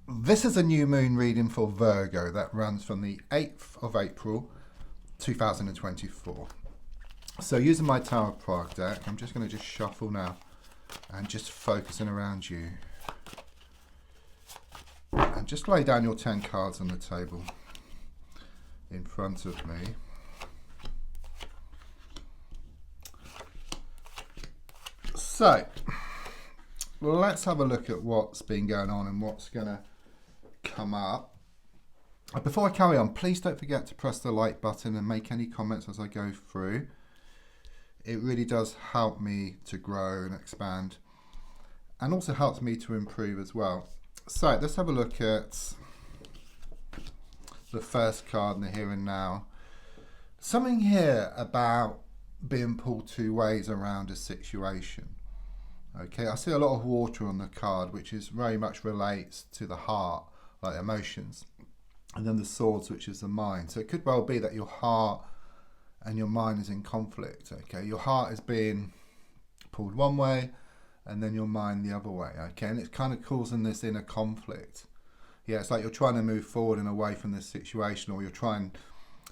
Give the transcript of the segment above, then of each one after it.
This is a new moon reading for Virgo that runs from the 8th of April 2024. So using my Tower of Prague deck, I'm just going to just shuffle now and just focusing around you. And just lay down your 10 cards on the table in front of me. So, let's have a look at what's been going on and what's going to come up. Before I carry on, please don't forget to press the like button and make any comments as I go through. It really does help me to grow and expand, and also helps me to improve as well. So let's have a look at the first card in the here and now. Something here about being pulled two ways around a situation. Okay, I see a lot of water on the card, which is very much relates to the heart, like emotions, and then the swords, which is the mind. So it could well be that your heart and your mind is in conflict. Okay, your heart is being pulled one way and then your mind the other way. Okay, and it's kind of causing this inner conflict. Yeah, it's like you're trying to move forward and away from this situation, or you're trying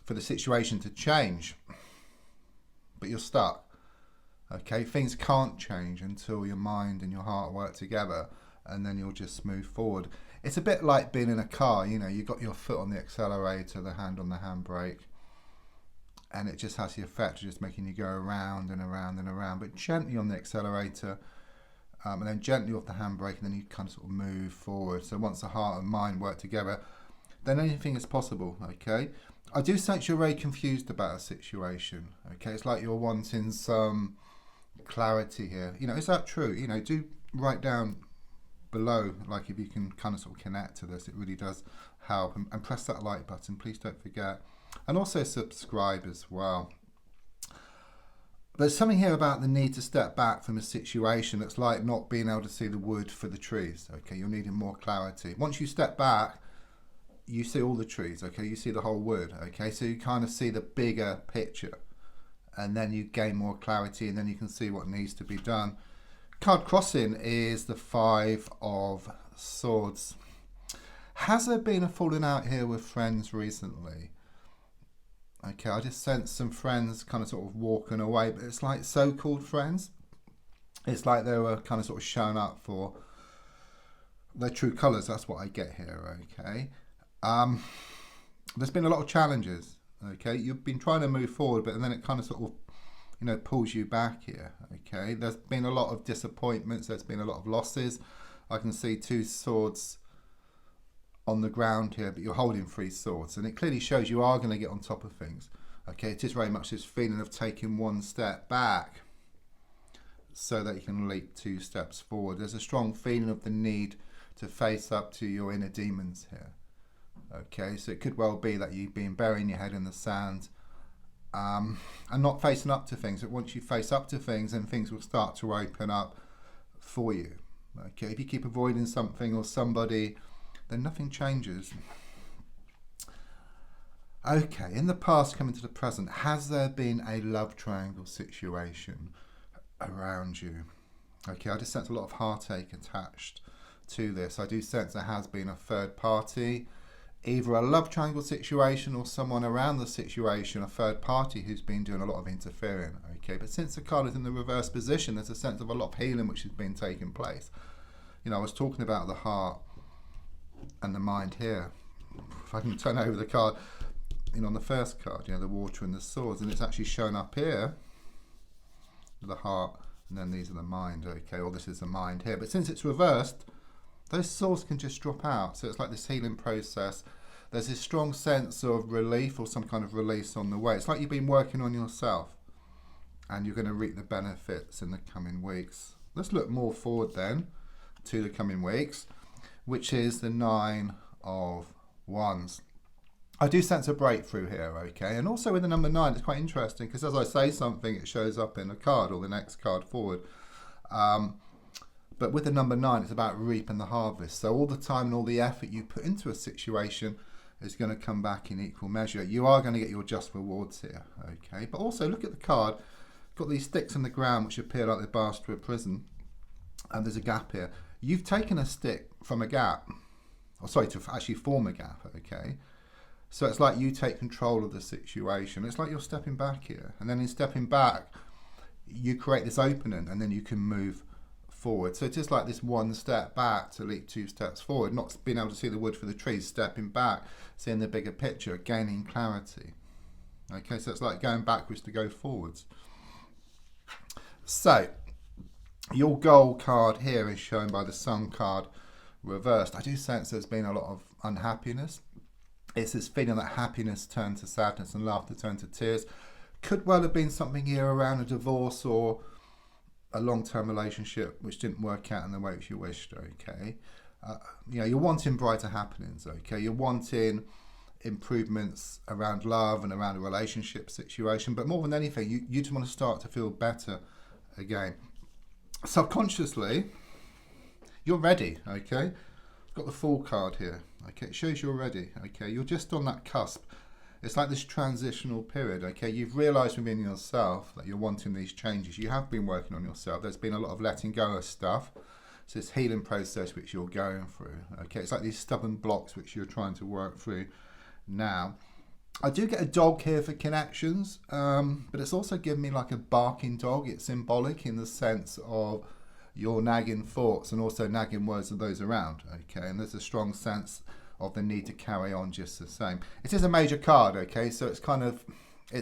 for the situation to change, but you're stuck. Okay, things can't change until your mind and your heart work together, and then you'll just move forward. It's a bit like being in a car, you know, you've got your foot on the accelerator, the hand on the handbrake, and it just has the effect of just making you go around and around and around, but gently on the accelerator, and then gently off the handbrake, and then you kind of sort of move forward. So once the heart and mind work together, then anything is possible. Okay, I do sense you're very confused about a situation. Okay, it's like you're wanting some clarity here. You know, is that true? You know, do write down below, like if you can kind of sort of connect to this, it really does help. And press that like button, please don't forget, and also subscribe as well. There's something here about the need to step back from a situation that's like not being able to see the wood for the trees. Okay, you're needing more clarity. Once you step back, you see all the trees. Okay, you see the whole wood. Okay, so you kind of see the bigger picture, and then you gain more clarity, and then you can see what needs to be done. Card crossing is the 5 of Swords. Has there been a falling out here with friends recently? Okay, I just sense some friends kind of sort of walking away, but it's like so-called friends. It's like they were kind of sort of shown up for their true colours. That's what I get here, okay? There's been a lot of challenges, okay? You've been trying to move forward, but then it kind of sort of, you know, pulls you back here, okay? There's been a lot of disappointments. There's been a lot of losses. I can see 2 swords on the ground here, but you're holding 3 swords, and it clearly shows you are going to get on top of things. Okay, it is very much this feeling of taking one step back so that you can leap 2 steps forward. There's a strong feeling of the need to face up to your inner demons here. Okay, so it could well be that you've been burying your head in the sand and not facing up to things. But once you face up to things, then things will start to open up for you. Okay, if you keep avoiding something or somebody, then nothing changes. Okay, in the past coming to the present, has there been a love triangle situation around you? Okay, I just sense a lot of heartache attached to this. I do sense there has been a third party, either a love triangle situation or someone around the situation, a third party who's been doing a lot of interfering. Okay, but since the card is in the reverse position, there's a sense of a lot of healing which has been taking place. You know, I was talking about the heart and the mind here. If I can turn over the card, you know, on the first card, you know, the water and the swords, and it's actually shown up here, the heart, and then these are the mind. Okay, or this is the mind here, but since it's reversed, those swords can just drop out. So it's like this healing process. There's this strong sense of relief or some kind of release on the way. It's like you've been working on yourself, and you're going to reap the benefits in the coming weeks. Let's look more forward then to the coming weeks, which is the 9 of Wands. I do sense a breakthrough here, okay? And also with the number 9, it's quite interesting because as I say something, it shows up in a card or the next card forward. But with the number 9, it's about reaping the harvest. So all the time and all the effort you put into a situation is going to come back in equal measure. You are going to get your just rewards here, okay? But also look at the card. Got these sticks in the ground which appear like they're bars to a prison. And there's a gap here. You've taken a stick from a gap, or sorry, to actually form a gap, okay? So it's like you take control of the situation. It's like you're stepping back here. And then in stepping back, you create this opening and then you can move forward. So it's just like this one step back to leap 2 steps forward, not being able to see the wood for the trees, stepping back, seeing the bigger picture, gaining clarity. Okay, so it's like going backwards to go forwards. So your goal card here is shown by the Sun card reversed. I do sense there's been a lot of unhappiness. It's this feeling that happiness turned to sadness and laughter turned to tears. Could well have been something here around a divorce or a long-term relationship which didn't work out in the way which you wished, okay? You're wanting brighter happenings, okay? You're wanting improvements around love and around a relationship situation, but more than anything, you just want to start to feel better again. Subconsciously, you're ready, okay? Got the Fool card here, okay? It shows you're ready, okay? You're just on that cusp. It's like this transitional period, okay? You've realised within yourself that you're wanting these changes. You have been working on yourself. There's been a lot of letting go of stuff. It's this healing process which you're going through, okay? It's like these stubborn blocks which you're trying to work through now. I do get a dog here for connections, but it's also giving me like a barking dog. It's symbolic in the sense of your nagging thoughts and also nagging words of those around, okay? And there's a strong sense of the need to carry on just the same. It is a major card, okay? So it's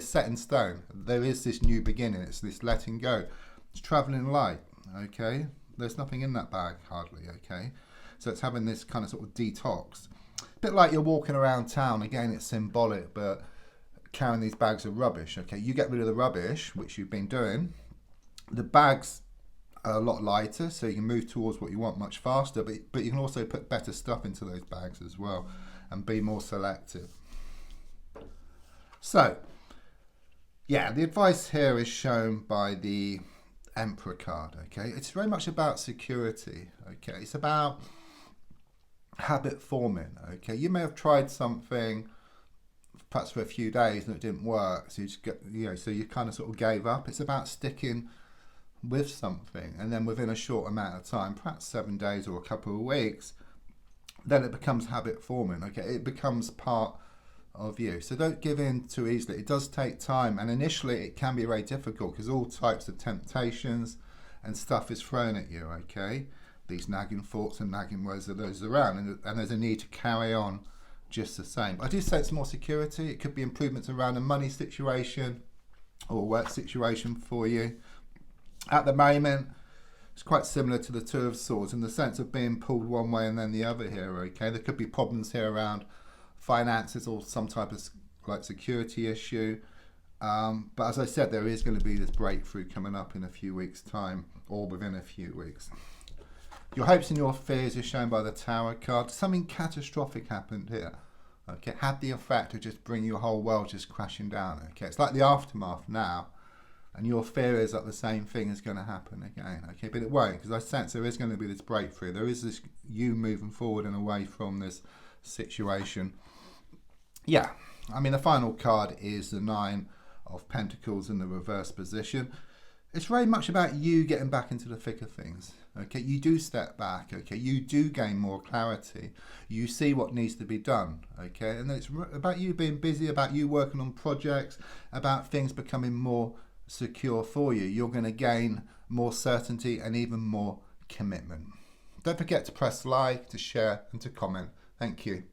set in stone. There is this new beginning. It's this letting go. It's traveling light, okay? There's nothing in that bag, hardly, okay? So it's having this kind of sort of detox. A bit like you're walking around town. Again, it's symbolic, but carrying these bags of rubbish, okay? You get rid of the rubbish, which you've been doing. The bags a lot lighter, so you can move towards what you want much faster, but you can also put better stuff into those bags as well and be more selective. So yeah, the advice here is shown by the Emperor card, okay? It's very much about security, okay? It's about habit forming, okay? You may have tried something perhaps for a few days and it didn't work, so you kind of sort of gave up. It's about sticking with something, and then within a short amount of time, perhaps 7 days or a couple of weeks, then it becomes habit forming, okay? It becomes part of you. So don't give in too easily. It does take time, and initially it can be very difficult because all types of temptations and stuff is thrown at you, okay? These nagging thoughts and nagging words of those around, and there's a need to carry on just the same. I do sense more security. It could be improvements around a money situation or a work situation for you. At the moment, it's quite similar to the Two of Swords in the sense of being pulled one way and then the other here, okay? There could be problems here around finances or some type of like security issue. But as I said, there is going to be this breakthrough coming up in a few weeks' time or within a few weeks. Your hopes and your fears are shown by the Tower card. Something catastrophic happened here, okay? Had the effect of just bringing your whole world just crashing down, okay? It's like the aftermath now. And your fear is that the same thing is going to happen again, okay? But it won't, because I sense there is going to be this breakthrough. There is this you moving forward and away from this situation. Yeah, I mean, the final card is the Nine of Pentacles in the reverse position. It's very much about you getting back into the thick of things, okay? You do step back, okay? You do gain more clarity. You see what needs to be done, okay? And it's about you being busy, about you working on projects, about things becoming more secure for you. You're going to gain more certainty and even more commitment. Don't forget to press like, to share and to comment. Thank you.